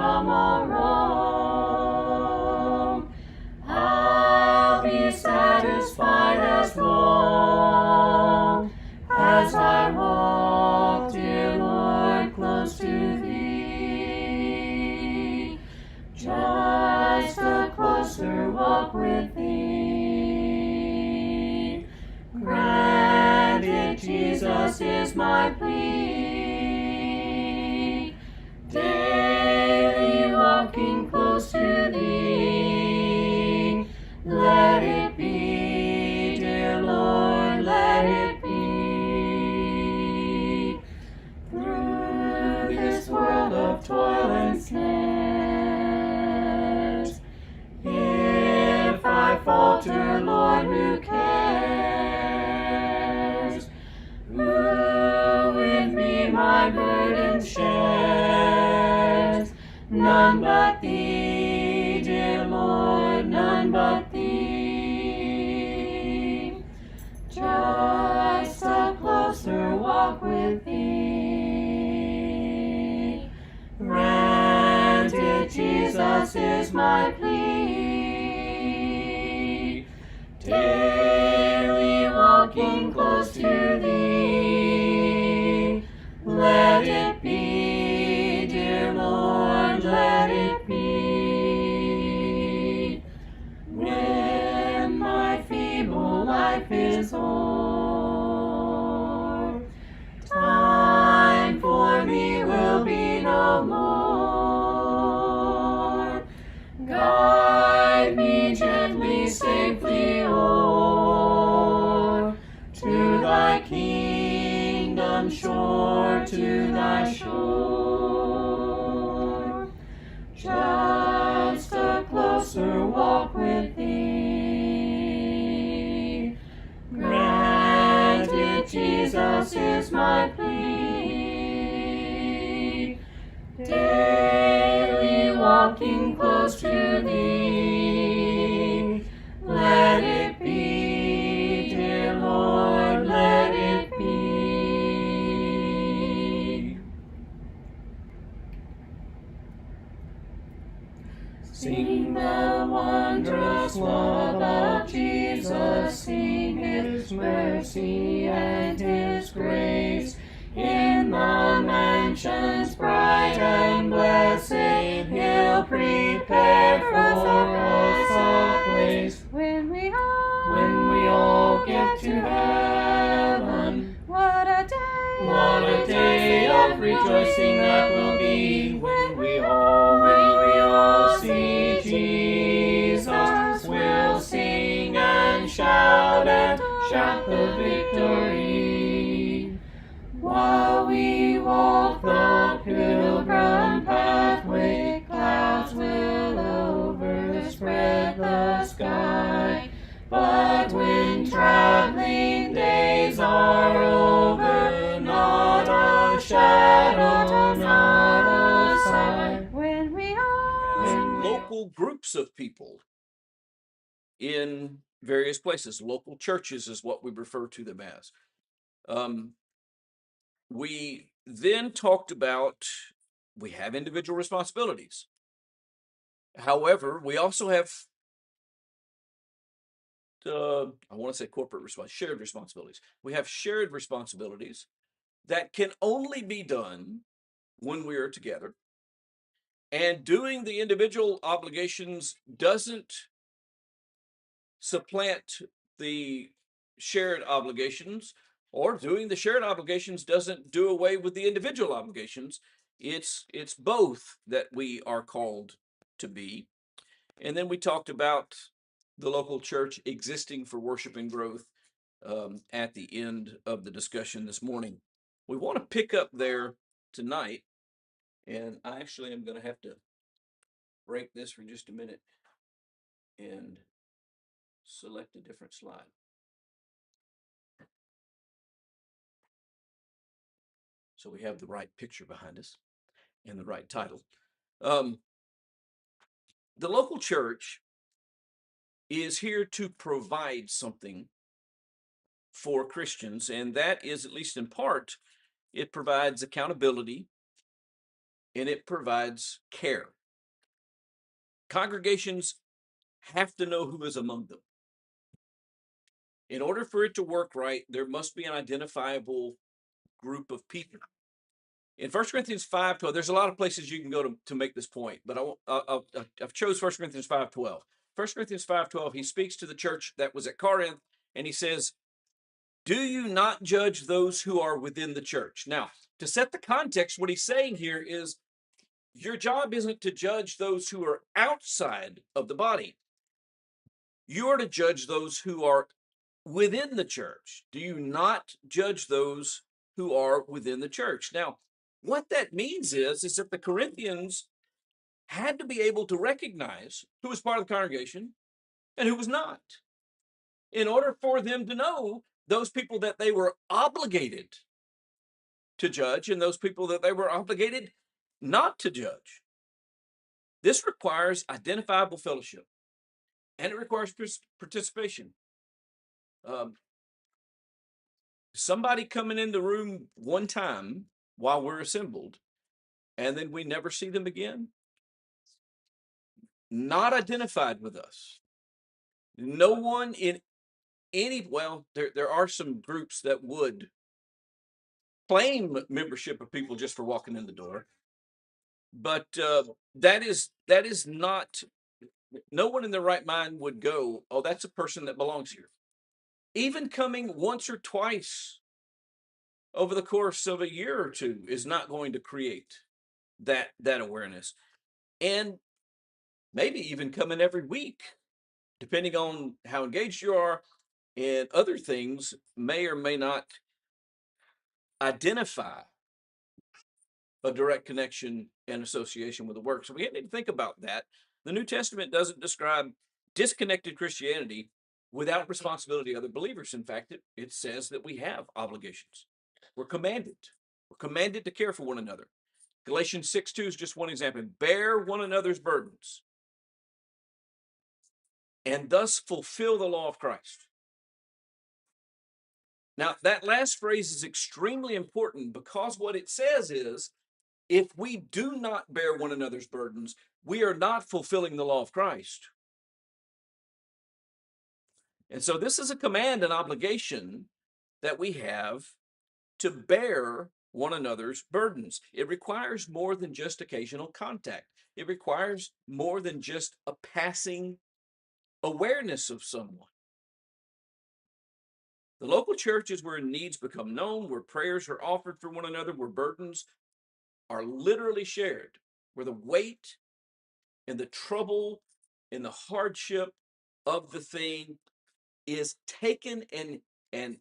from all wrong. I'll be satisfied as long as I walk, dear Lord, close to Thee. Just a closer walk with Thee. Grant it, Jesus, is my plea. Daily walking close to Thee. Let it be, dear Lord, let it be. Through this world of toil and snares, if I falter, Lord, who cares? Who with me my burden shares? None but Thee, dear Lord, none but Thee. Just a closer walk with Thee. Grant it, Jesus, is my plea. Daily walking close to Thee. Let it be, dear Lord, let it be. When my feeble life is o'er, time for me will be no more. Guide me gently, safely o'er to Thy kingdom shore, to Thy shore. Just a closer walk with Thee. Grant it, Jesus, is my plea. Daily walking close to Thee. Let it be, dear Lord, let it be. Sing the wondrous love of Jesus, sing His mercy and His grace. In the mansions bright and blessed, He'll prepare for us a place. When we all get to heaven, what a day of rejoicing that will be. When we all see Jesus, we'll sing and shout the victory. While we walk the pilgrim pathway, clouds will overspread the sky. But when traveling days are over, not a shadow, not a sign. When Local groups of people in various places, local churches is what we refer to them as. We then talked about we have individual responsibilities. However, we also have I want to say shared responsibilities. We have shared responsibilities that can only be done when we are together. And doing the individual obligations doesn't supplant the shared obligations, or doing the shared obligations doesn't do away with the individual obligations. It's both that we are called to be. And then we talked about the local church existing for worship and growth at the end of the discussion this morning. We want to pick up there tonight, and I actually am going to have to break this for just a minute and select a different slide. So we have the right picture behind us and the right title. The local church is here to provide something for Christians, and that is, at least in part, it provides accountability and it provides care. Congregations have to know who is among them. In order for it to work right, there must be an identifiable group of people. In 1 Corinthians 5:12, there's a lot of places you can go to make this point, but I've chose 1 Corinthians 5:12. 1 Corinthians 5:12, he speaks to the church that was at Corinth, and he says, do you not judge those who are within the church? Now, to set the context, what he's saying here is your job isn't to judge those who are outside of the body. You are to judge those who are within the church. Do you not judge those who are within the church? Now, what that means is that the Corinthians had to be able to recognize who was part of the congregation and who was not, in order for them to know those people that they were obligated to judge and those people that they were obligated not to judge. This requires identifiable fellowship, and it requires participation. Um, Somebody coming in the room one time while we're assembled, and then we never see them again, not identified with us. No one in any, well, there are some groups that would claim membership of people just for walking in the door, but that is not. No one in their right mind would go, oh, that's a person that belongs here. Even coming once or twice over the course of a year or two is not going to create that awareness. And maybe even coming every week, depending on how engaged you are and other things, may or may not identify a direct connection and association with the work. So we need to think about that. The New Testament doesn't describe disconnected Christianity without responsibility of other believers. In fact, it says that we have obligations. We're commanded. We're commanded to care for one another. Galatians 6:2 is just one example. Bear one another's burdens and thus fulfill the law of Christ. Now, that last phrase is extremely important because what it says is if we do not bear one another's burdens, we are not fulfilling the law of Christ. And so this is a command and obligation that we have to bear one another's burdens. It requires more than just occasional contact. It requires more than just a passing awareness of someone. The local church is where needs become known, where prayers are offered for one another, where burdens are literally shared, where the weight and the trouble and the hardship of the thing is taken and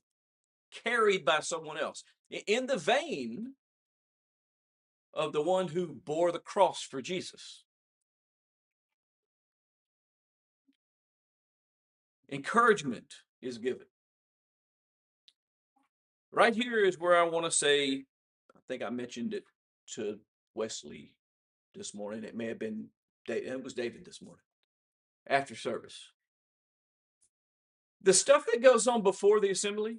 carried by someone else in the vein of the one who bore the cross for Jesus. Encouragement is given. Right here is where I want to say, I think I mentioned it to Wesley this morning. It may have been David. It was David this morning after service. The stuff that goes on before the assembly,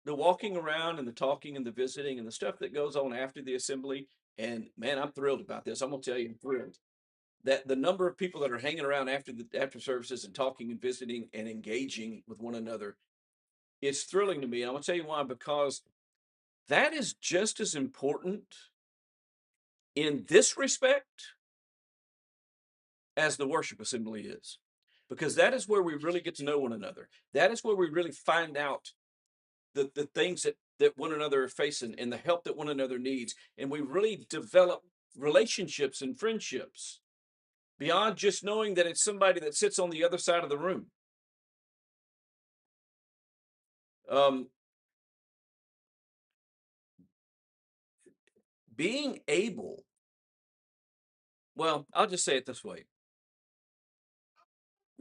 the walking around and the talking and the visiting and the stuff that goes on after the assembly. And man, I'm thrilled about this. I'm gonna tell you, I'm thrilled that the number of people that are hanging around after services and talking and visiting and engaging with one another is thrilling to me. I'm gonna tell you why, because that is just as important in this respect as the worship assembly is, because that is where we really get to know one another. That is where we really find out the things that one another are facing and the help that one another needs. And we really develop relationships and friendships beyond just knowing that it's somebody that sits on the other side of the room. Um, Being able, well, I'll just say it this way.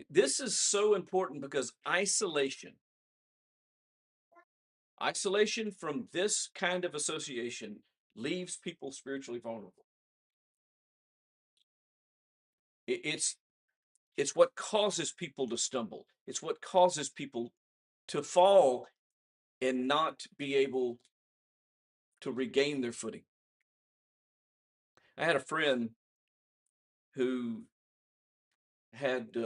This is so important because isolation from this kind of association leaves people spiritually vulnerable. It's what causes people to stumble. It's what causes people to fall and not be able to regain their footing. I had a friend who had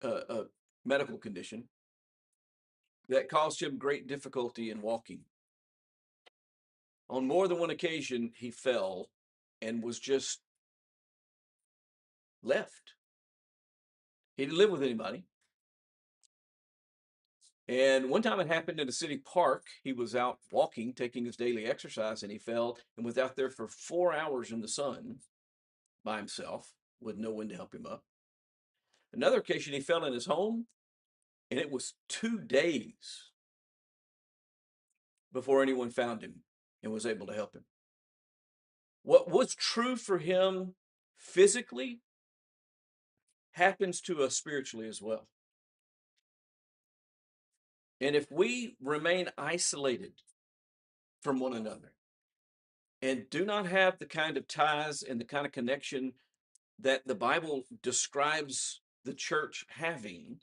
a medical condition that caused him great difficulty in walking. On more than one occasion, he fell and was just left. He didn't live with anybody. And one time it happened in a city park. He was out walking, taking his daily exercise, and he fell and was out there for 4 hours in the sun by himself with no one to help him up. Another occasion, he fell in his home, and it was 2 days before anyone found him and was able to help him. What was true for him physically happens to us spiritually as well. And if we remain isolated from one another and do not have the kind of ties and the kind of connection that the Bible describes the church having,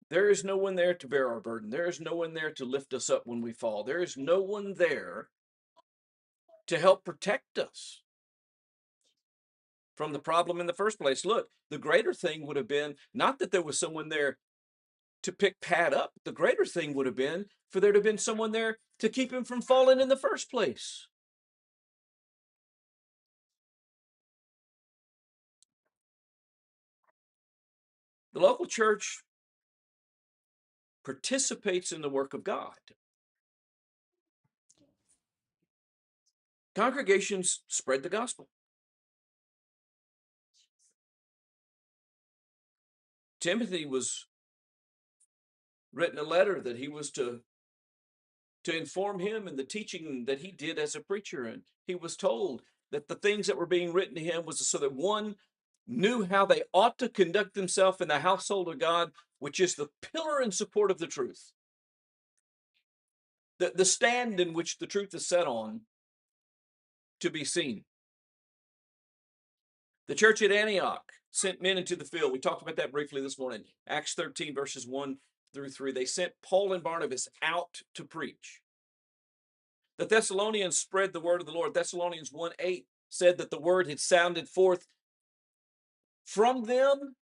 there is no one there to bear our burden. There is no one there to lift us up when we fall. There is no one there to help protect us from the problem in the first place. Look, the greater thing would have been not that there was someone there to pick Pat up. The greater thing would have been for there to have been someone there to keep him from falling in the first place. The local church participates in the work of God. Congregations spread the gospel. Timothy was written a letter that he was to inform him in the teaching that he did as a preacher. And he was told that the things that were being written to him was so that one knew how they ought to conduct themselves in the household of God, which is the pillar and support of the truth. The stand in which the truth is set on to be seen. The church at Antioch sent men into the field. We talked about that briefly this morning. Acts 13, verses 1 through 3. They sent Paul and Barnabas out to preach. The Thessalonians spread the word of the Lord. Thessalonians 1:8 said that the word had sounded forth from them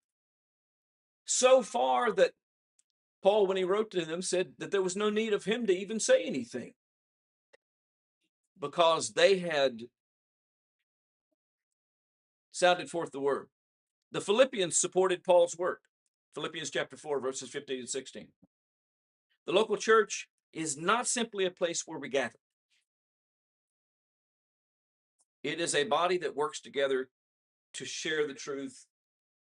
so far that Paul, when he wrote to them, said that there was no need of him to even say anything because they had sounded forth the word. The Philippians supported Paul's work. Philippians chapter 4, verses 15 and 16. The local church is not simply a place where we gather. It is a body that works together to share the truth,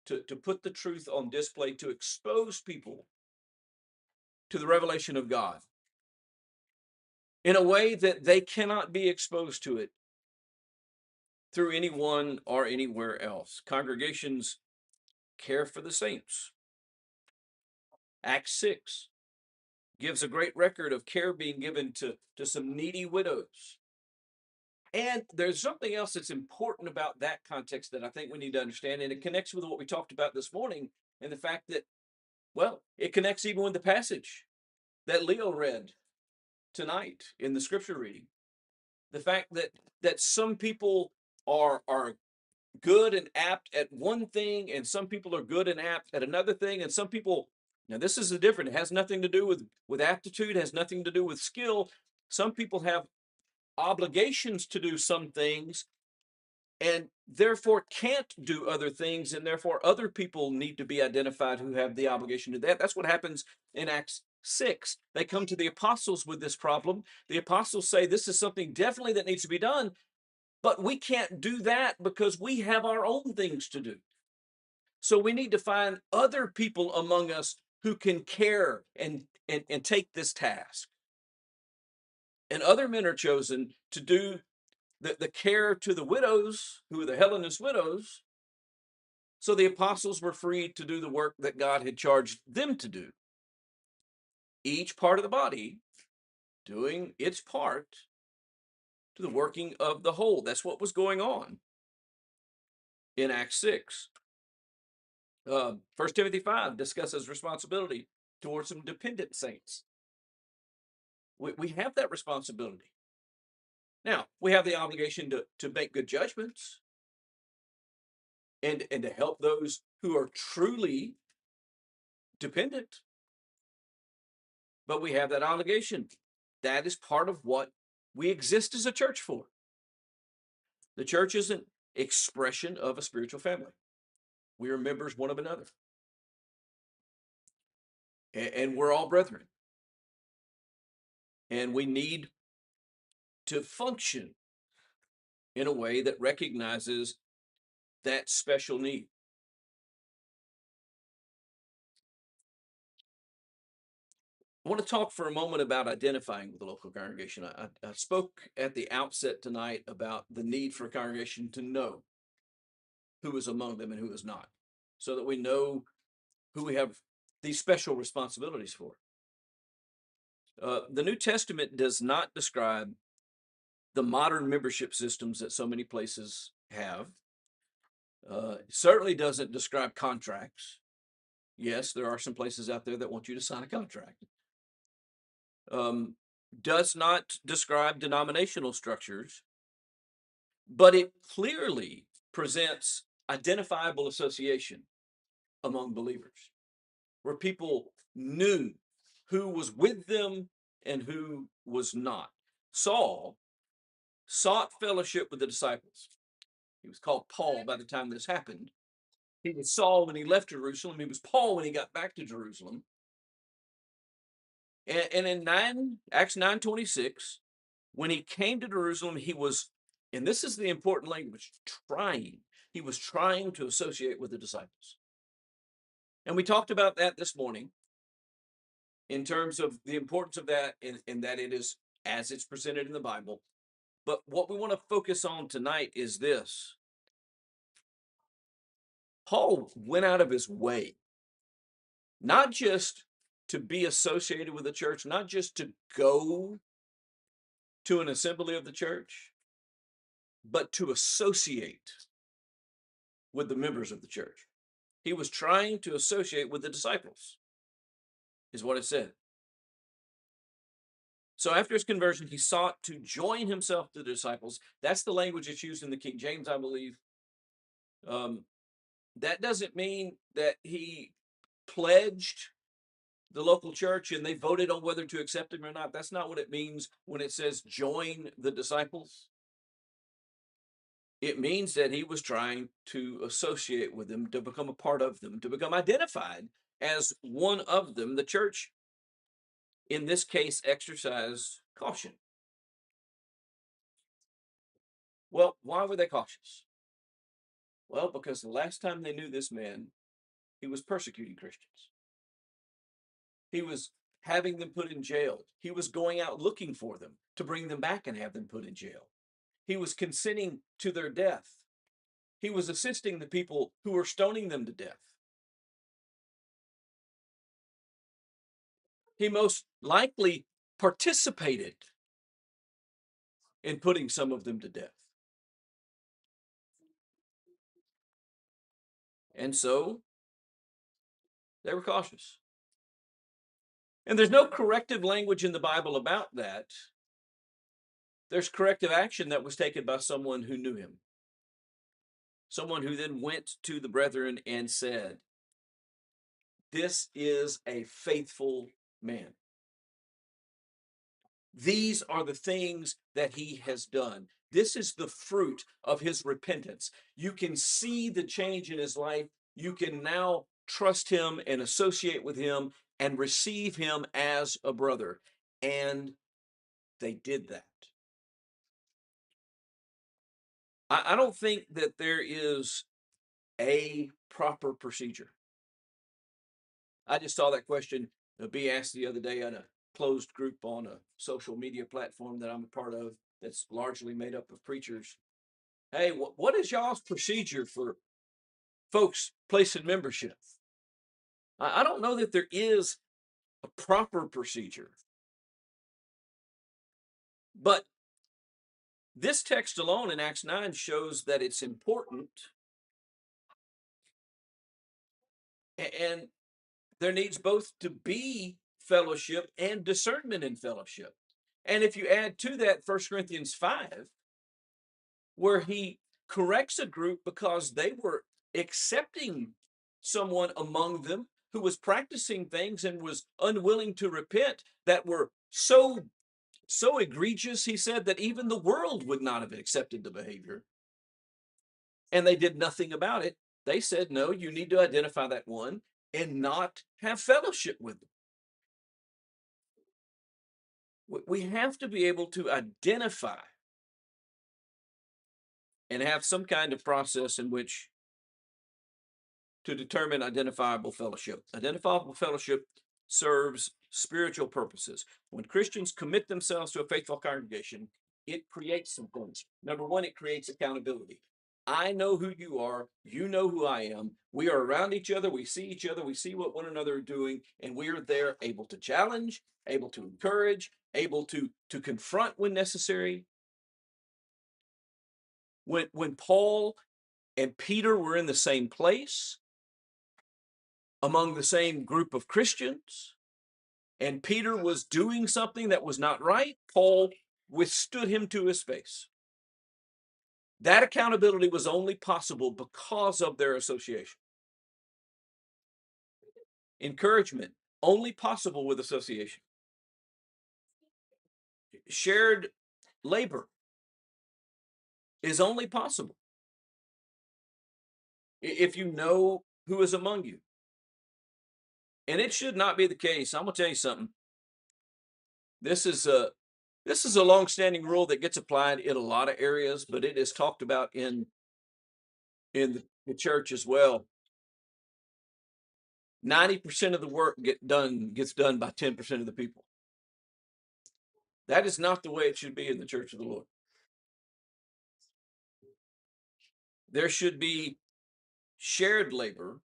to put the truth on display, to expose people to the revelation of God in a way that they cannot be exposed to it through anyone or anywhere else. Congregations care for the saints. Acts 6 gives a great record of care being given to some needy widows. And there's something else that's important about that context that I think we need to understand, and it connects with what we talked about this morning, and the fact that, well, it connects even with the passage that Leo read tonight in the scripture reading. The fact that some people are good and apt at one thing, and some people are good and apt at another thing, and some people, now this is a different, it has nothing to do with aptitude, has nothing to do with skill. Some people have obligations to do some things and therefore can't do other things, and therefore other people need to be identified who have the obligation to that. That's what happens in Acts 6. They come to the apostles with this problem. The apostles say this is something definitely that needs to be done, but we can't do that because we have our own things to do. So we need to find other people among us who can care and take this task. And other men are chosen to do the care to the widows, who are the Hellenist widows. So the apostles were free to do the work that God had charged them to do. Each part of the body doing its part to the working of the whole. That's what was going on in Acts 6. 1 Timothy 5 discusses responsibility towards some dependent saints. We have that responsibility. Now, we have the obligation to make good judgments. and to help those who are truly dependent. But we have that obligation. That is part of what we exist as a church for. The church is an expression of a spiritual family. We are members one of another. And we're all brethren. And we need to function in a way that recognizes that special need. I want to talk for a moment about identifying with the local congregation. I spoke at the outset tonight about the need for a congregation to know who is among them and who is not, so that we know who we have these special responsibilities for. The New Testament does not describe the modern membership systems that so many places have. It certainly doesn't describe contracts. Yes, there are some places out there that want you to sign a contract. Does not describe denominational structures, but it clearly presents identifiable association among believers, where people knew who was with them and who was not. Saul sought fellowship with the disciples. He was called Paul by the time this happened. He was Saul when he left Jerusalem. He was Paul when he got back to Jerusalem. And in Acts 9:26, when he came to Jerusalem, he was, and this is the important language, he was trying to associate with the disciples. And we talked about that this morning in terms of the importance of that, and that it is as it's presented in the Bible. But what we want to focus on tonight is this. Paul went out of his way, not just to be associated with the church, not just to go to an assembly of the church, but to associate with the members of the church. He was trying to associate with the disciples, is what it said. So after his conversion, he sought to join himself to the disciples. That's the language that's used in the King James, I believe. That doesn't mean that he pledged the local church and they voted on whether to accept him or not. That's not what it means when it says join the disciples. It means that he was trying to associate with them, to become a part of them, to become identified as one of them. The church, in this case, exercised caution. Well, why were they cautious? Well, because the last time they knew this man, he was persecuting Christians. He was having them put in jail. He was going out looking for them to bring them back and have them put in jail. He was consenting to their death. He was assisting the people who were stoning them to death. He most likely participated in putting some of them to death. And so they were cautious. And there's no corrective language in the Bible about that. There's corrective action that was taken by someone who knew him. Someone who then went to the brethren and said, "This is a faithful man. These are the things that he has done. This is the fruit of his repentance. You can see the change in his life. You can now trust him and associate with him and receive him as a brother." And they did that. I don't think that there is a proper procedure. I just saw that question be asked the other day at a closed group on a social media platform that I'm a part of that's largely made up of preachers. Hey, what is y'all's procedure for folks placing membership? I don't know that there is a proper procedure, but this text alone in Acts 9 shows that it's important, and there needs both to be fellowship and discernment in fellowship. And if you add to that 1 Corinthians 5, where he corrects a group because they were accepting someone among them who was practicing things and was unwilling to repent that were so egregious, he said, that even the world would not have accepted the behavior, and they did nothing about it. They said, no, you need to identify that one and not have fellowship with them. We have to be able to identify and have some kind of process in which to determine identifiable fellowship. Identifiable fellowship serves spiritual purposes. When Christians commit themselves to a faithful congregation, it creates some things. Number one, it creates accountability. I know who you are. You know who I am. We are around each other. We see each other. We see what one another are doing, and we are there, able to challenge, able to encourage, able to confront when necessary. When Paul and Peter were in the same place, among the same group of Christians, and Peter was doing something that was not right, Paul withstood him to his face. That accountability was only possible because of their association. Encouragement, only possible with association. Shared labor is only possible if you know who is among you. And it should not be the case. I'm going to tell you something. This is a long-standing rule that gets applied in a lot of areas, but it is talked about in the church as well. 90% of the work gets done by 10% of the people. That is not the way it should be in the church of the Lord. There should be shared labor,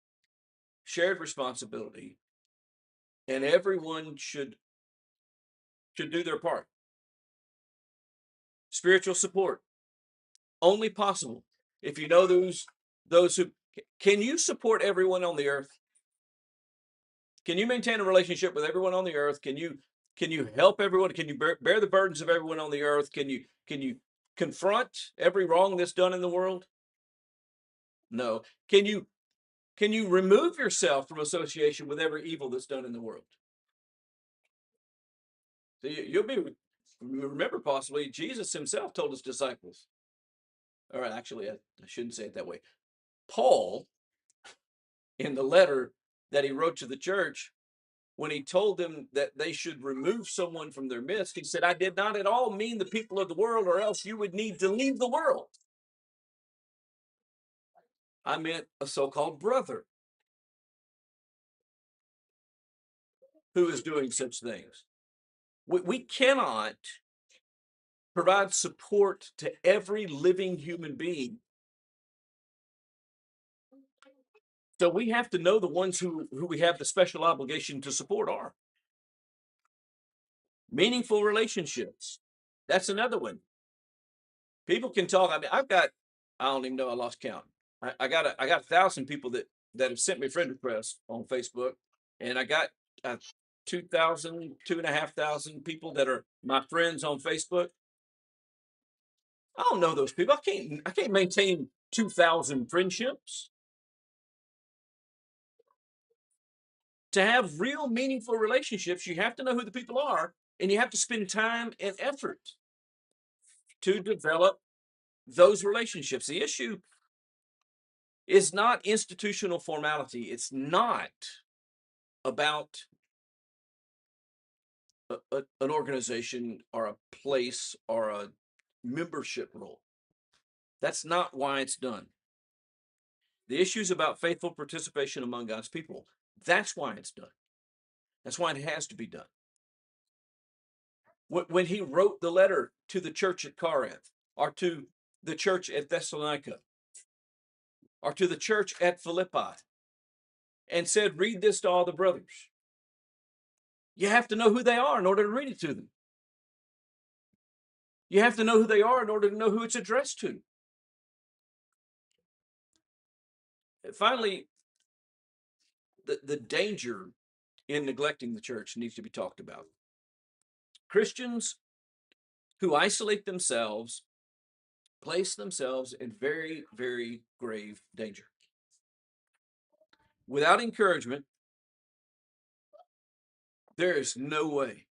shared responsibility, and everyone should do their part. Spiritual support, only possible if you know those who can. You support everyone on the earth? Can you maintain a relationship with everyone on the earth? Can you help everyone? Can you bear the burdens of everyone on the earth? Can you confront every wrong that's done in the world? No. Can you remove yourself from association with every evil that's done in the world? So you'll be remember, possibly Jesus himself told his disciples. All right, actually, I shouldn't say it that way. Paul, in the letter that he wrote to the church, when he told them that they should remove someone from their midst, he said, I did not at all mean the people of the world, or else you would need to leave the world. I meant a so-called brother who is doing such things. We cannot provide support to every living human being. So we have to know the ones who we have the special obligation to support are. Meaningful relationships. That's another one. People can talk. I mean, I don't even know, I lost count. I got 1,000 people that have sent me friend requests on Facebook, and I got 2,000, 2,500 people that are my friends on Facebook. I don't know those people. I can't maintain 2,000 friendships. To have real meaningful relationships, you have to know who the people are, and you have to spend time and effort to develop those relationships. The issue is not institutional formality. It's not about an organization or a place or a membership role. That's not why it's done. The issue is about faithful participation among God's people. That's why it's done. That's why it has to be done. When he wrote the letter to the church at Corinth, or to the church at Thessalonica, or to the church at Philippi, and said, read this to all the brothers, you have to know who they are in order to read it to them. You have to know who they are in order to know who it's addressed to. Finally, the danger in neglecting the church needs to be talked about. Christians who isolate themselves place themselves in very, very grave danger. Without encouragement, there is no way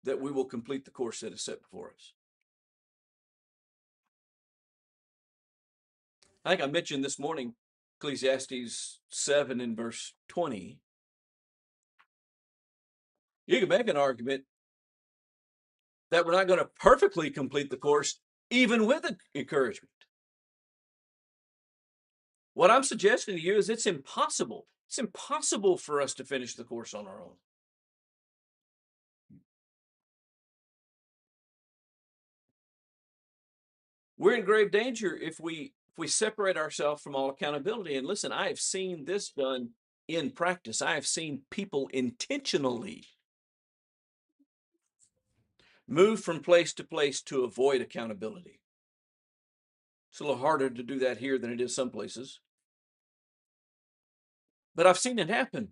that we will complete the course that is set before us. I think I mentioned this morning Ecclesiastes 7 and verse 20. You can make an argument that we're not going to perfectly complete the course, even with encouragement. What I'm suggesting to you is it's impossible. It's impossible for us to finish the course on our own. We're in grave danger if we separate ourselves from all accountability. And listen, I have seen this done in practice. I have seen people intentionally move from place to place to avoid accountability. It's a little harder to do that here than it is some places, but I've seen it happen.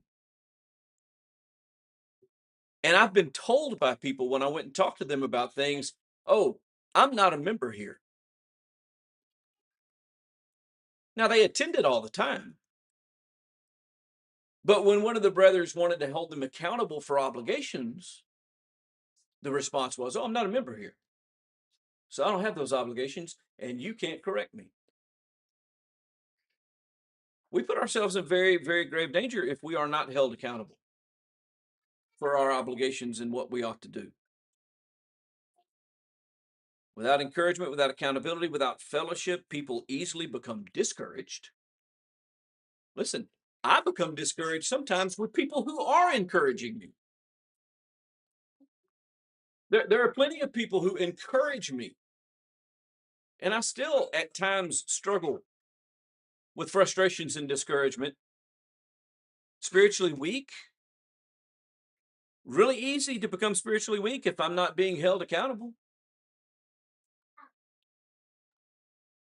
And I've been told by people when I went and talked to them about things, oh, I'm not a member here. Now, they attended all the time, but when one of the brothers wanted to hold them accountable for obligations, the response was, oh, I'm not a member here. So I don't have those obligations, and you can't correct me. We put ourselves in very, very grave danger if we are not held accountable for our obligations and what we ought to do. Without encouragement, without accountability, without fellowship, people easily become discouraged. Listen, I become discouraged sometimes with people who are encouraging me. There are plenty of people who encourage me, and I still at times struggle with frustrations and discouragement. Spiritually weak, really easy to become spiritually weak if I'm not being held accountable.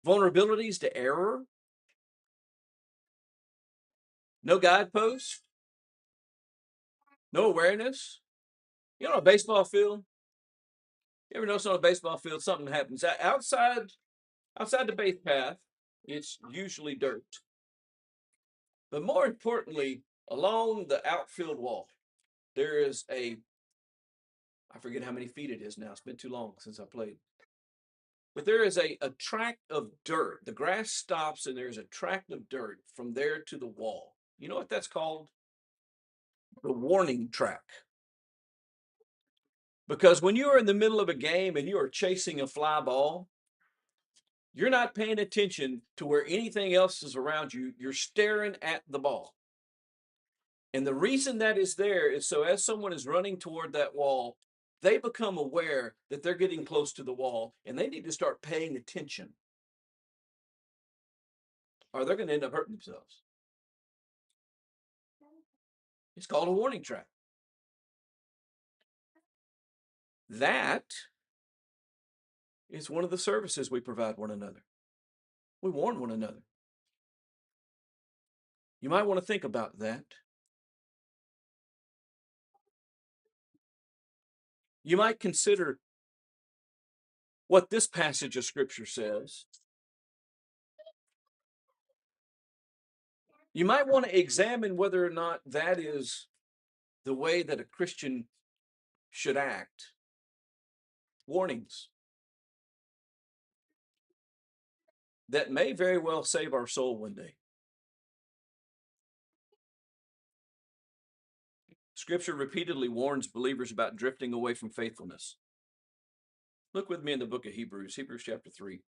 Vulnerabilities to error, no guideposts, no awareness. You know, a baseball field. You ever notice on a baseball field something happens outside the base path? It's usually dirt, but more importantly, along the outfield wall, there is I forget how many feet it is now. It's been too long since I played. But there is a tract of dirt. The grass stops and there's a tract of dirt from there to the wall. You know what that's called? The warning track. Because when you are in the middle of a game and you are chasing a fly ball, you're not paying attention to where anything else is around you. You're staring at the ball. And the reason that is there is so as someone is running toward that wall, they become aware that they're getting close to the wall and they need to start paying attention or they're going to end up hurting themselves. It's called a warning track. That is one of the services we provide one another. We warn one another. You might want to think about that. You might consider what this passage of scripture says. You might want to examine whether or not that is the way that a Christian should act. Warnings that may very well save our soul one day. Scripture repeatedly warns believers about drifting away from faithfulness. Look with me in the book of Hebrews, Hebrews chapter 3.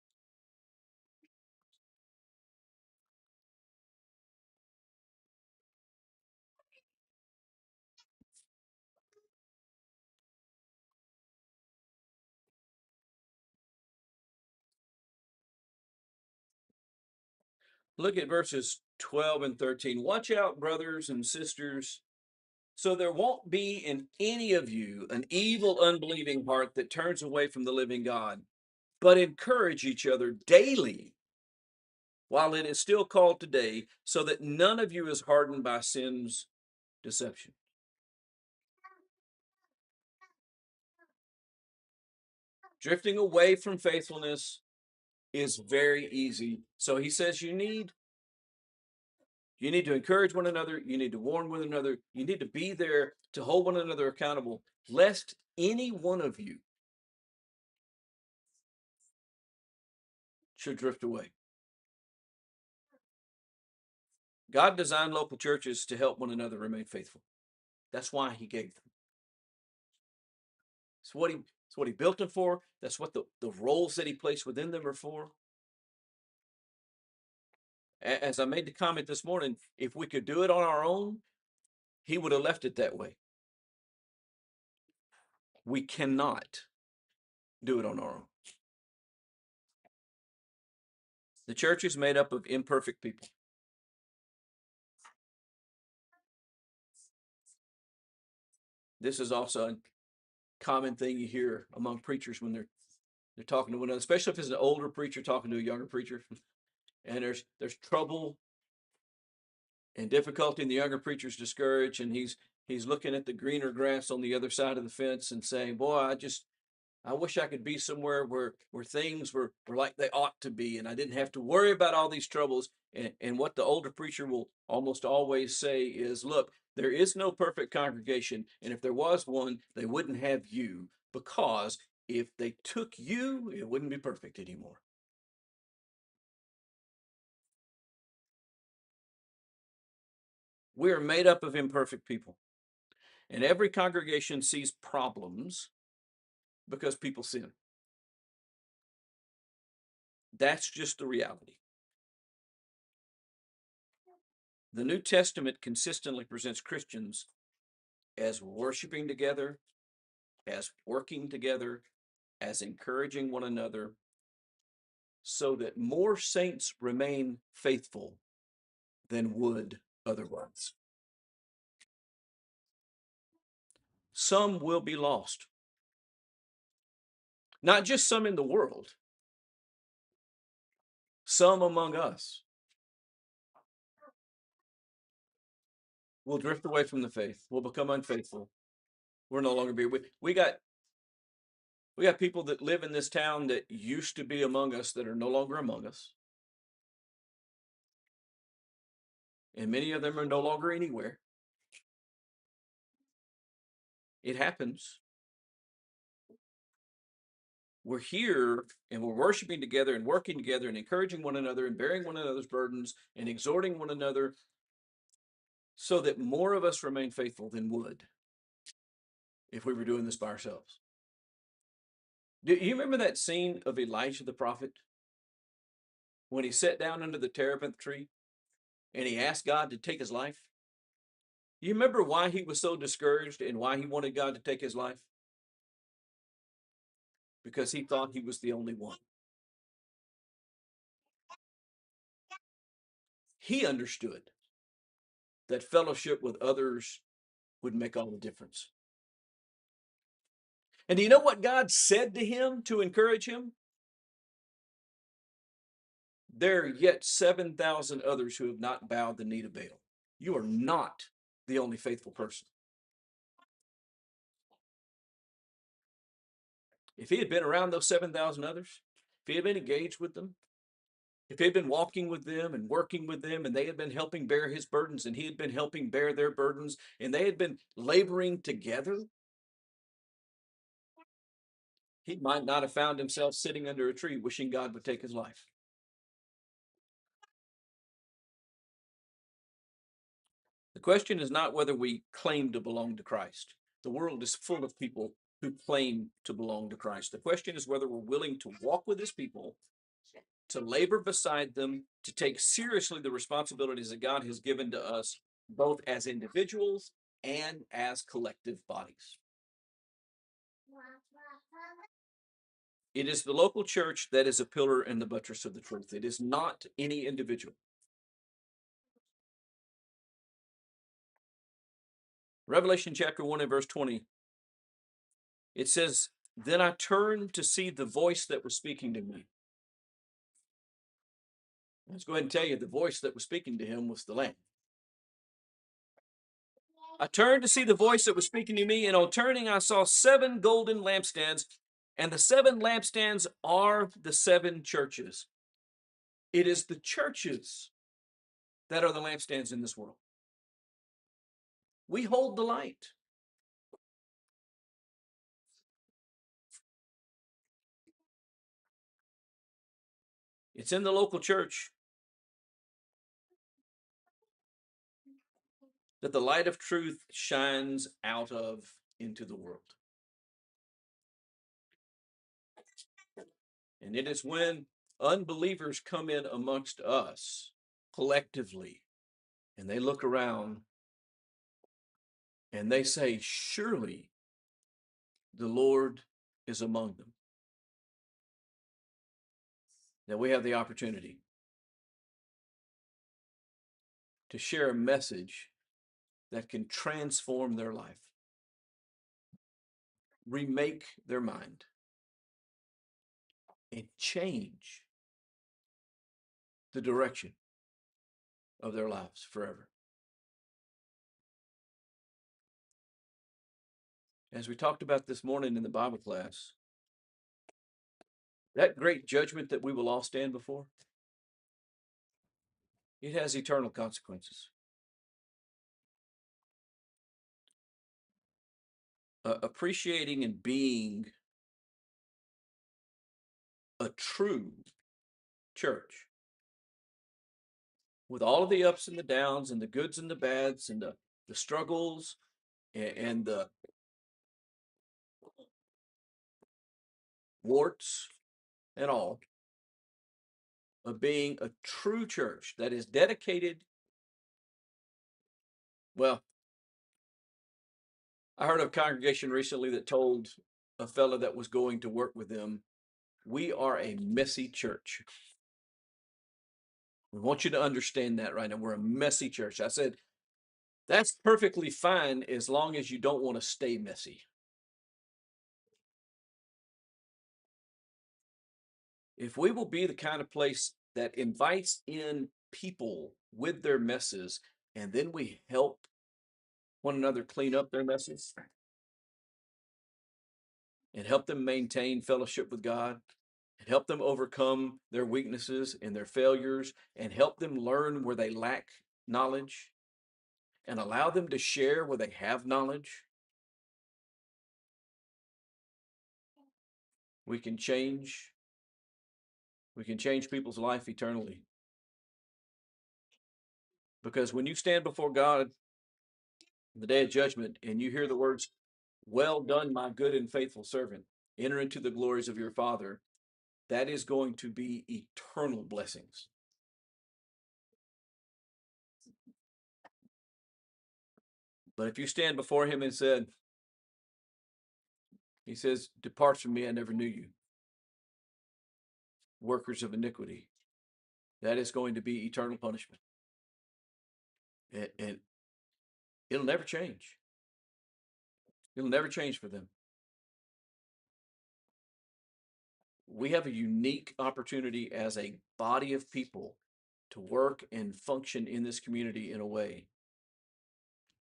Look at verses 12 and 13. Watch out, brothers and sisters, so there won't be in any of you an evil, unbelieving heart that turns away from the living God, but encourage each other daily while it is still called today, so that none of you is hardened by sin's deception. Drifting away from faithfulness is very easy. So he says you need You need to encourage one another. You need to warn one another. You need to be there to hold one another accountable, lest any one of you should drift away. God designed local churches to help one another remain faithful. That's why he gave them. It's what he built them for. That's what the roles that he placed within them are for. As I made the comment this morning, if we could do it on our own, he would have left it that way. We cannot do it on our own. The church is made up of imperfect people. This is also a common thing you hear among preachers when they're talking to one another, especially if it's an older preacher talking to a younger preacher, and there's trouble and difficulty, and the younger preacher's discouraged, and he's looking at the greener grass on the other side of the fence and saying, "Boy, I wish I could be somewhere where things were like they ought to be, and I didn't have to worry about all these troubles." And what the older preacher will almost always say is, "Look, there is no perfect congregation, and if there was one, they wouldn't have you, because if they took you, it wouldn't be perfect anymore." We are made up of imperfect people, and every congregation sees problems because people sin. That's just the reality. The New Testament consistently presents Christians as worshiping together, as working together, as encouraging one another, so that more saints remain faithful than would otherwise. Some will be lost, not just some in the world, some among us will drift away from the faith, will become unfaithful. We're no longer be. We got people that live in this town that used to be among us that are no longer among us, and many of them are no longer anywhere. It happens. We're here and we're worshiping together and working together and encouraging one another and bearing one another's burdens and exhorting one another, so that more of us remain faithful than would if we were doing this by ourselves. Do you remember that scene of Elijah the prophet when he sat down under the terebinth tree and he asked God to take his life? You remember why he was so discouraged and why he wanted God to take his life? Because he thought he was the only one. He understood that fellowship with others would make all the difference. And do you know what God said to him to encourage him? There are yet 7,000 others who have not bowed the knee to Baal. You are not the only faithful person. If he had been around those 7,000 others, if he had been engaged with them, if he had been walking with them and working with them, and they had been helping bear his burdens, and he had been helping bear their burdens, and they had been laboring together, he might not have found himself sitting under a tree wishing God would take his life. The question is not whether we claim to belong to Christ. The world is full of people who claim to belong to Christ. The question is whether we're willing to walk with his people, to labor beside them, to take seriously the responsibilities that God has given to us, both as individuals and as collective bodies. It is the local church that is a pillar and the buttress of the truth. It is not any individual. Revelation chapter 1 and verse 20, it says, "Then I turned to see the voice that was speaking to me." Let's go ahead and tell you the voice that was speaking to him was the Lamb. I turned to see the voice that was speaking to me, and on turning, I saw 7 golden lampstands, and the 7 lampstands are the 7 churches. It is the churches that are the lampstands in this world. We hold the light. It's in the local church that the light of truth shines out of into the world. And it is when unbelievers come in amongst us collectively and they look around and they say, surely the Lord is among them, that we have the opportunity to share a message that can transform their life, remake their mind, and change the direction of their lives forever. As we talked about this morning in the Bible class, that great judgment that we will all stand before, it has eternal consequences. Appreciating and being a true church with all of the ups and the downs and the goods and the bads and the struggles and the warts and all of being a true church that is dedicated. Well, I heard of a congregation recently that told a fellow that was going to work with them, we are a messy church. We want you to understand that right now. We're a messy church. I said, that's perfectly fine as long as you don't want to stay messy. If we will be the kind of place that invites in people with their messes, and then we help one another clean up their messes and help them maintain fellowship with God and help them overcome their weaknesses and their failures and help them learn where they lack knowledge and allow them to share where they have knowledge, we can change we can change people's life eternally. Because when you stand before God in the day of judgment and you hear the words, well done, my good and faithful servant, enter into the glories of your Father, that is going to be eternal blessings. But if you stand before him and he says, depart from me, I never knew you, workers of iniquity, that is going to be eternal punishment. And it'll never change. It'll never change for them. We have a unique opportunity as a body of people to work and function in this community in a way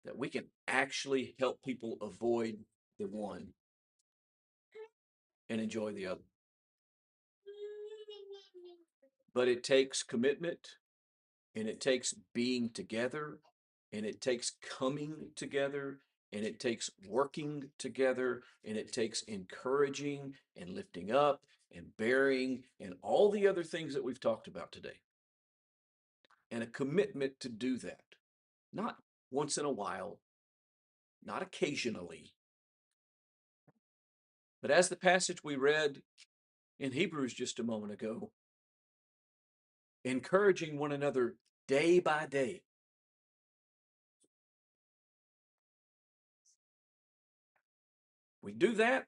that we can actually help people avoid the one and enjoy the other. But it takes commitment and it takes being together and it takes coming together and it takes working together and it takes encouraging and lifting up and bearing and all the other things that we've talked about today. And a commitment to do that, not once in a while, not occasionally, but as the passage we read in Hebrews just a moment ago, encouraging one another day by day. We do that,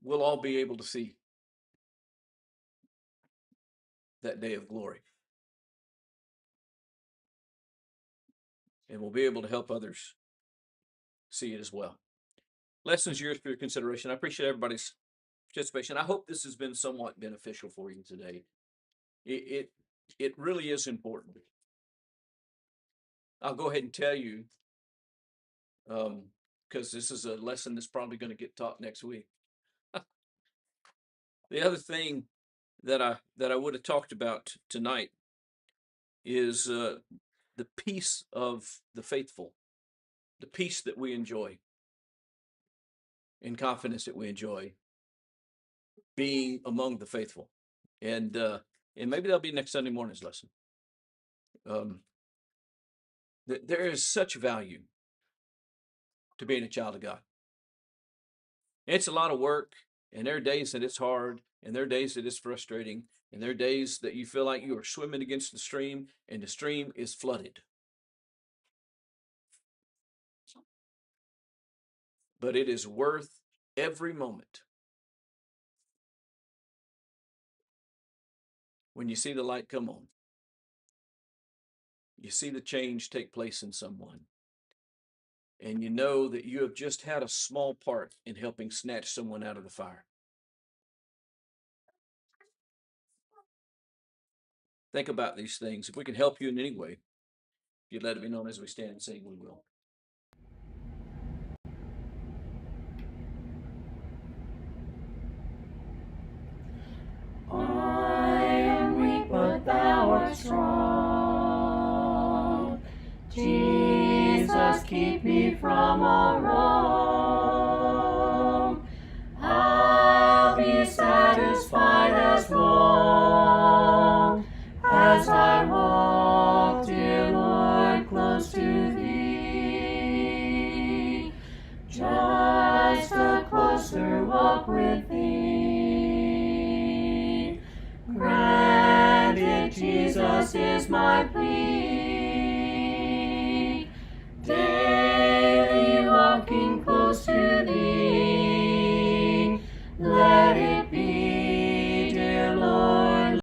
we'll all be able to see that day of glory. And we'll be able to help others see it as well. Lessons yours for your consideration. I appreciate everybody's participation. I hope this has been somewhat beneficial for you today. It really is important. I'll go ahead and tell you, because this is a lesson that's probably going to get taught next week. The other thing that I would have talked about tonight is the peace of the faithful, the peace that we enjoy, and confidence that we enjoy being among the faithful, and maybe that'll be next Sunday morning's lesson. Um, there is such value to being a child of God. It's a lot of work, and there are days that it's hard, and there are days that it's frustrating, and there are days that you feel like you are swimming against the stream, and the stream is flooded. But it is worth every moment when you see the light come on. You see the change take place in someone, and you know that you have just had a small part in helping snatch someone out of the fire. Think about these things. If we can help you in any way, if you'd let it be known as we stand and sing, we will. I am weak, but thou art strong. Jesus, keep me from all wrong. I'll be satisfied as long as I walk, dear Lord, close to thee. Just a closer walk with thee. Granted, Jesus is my plea.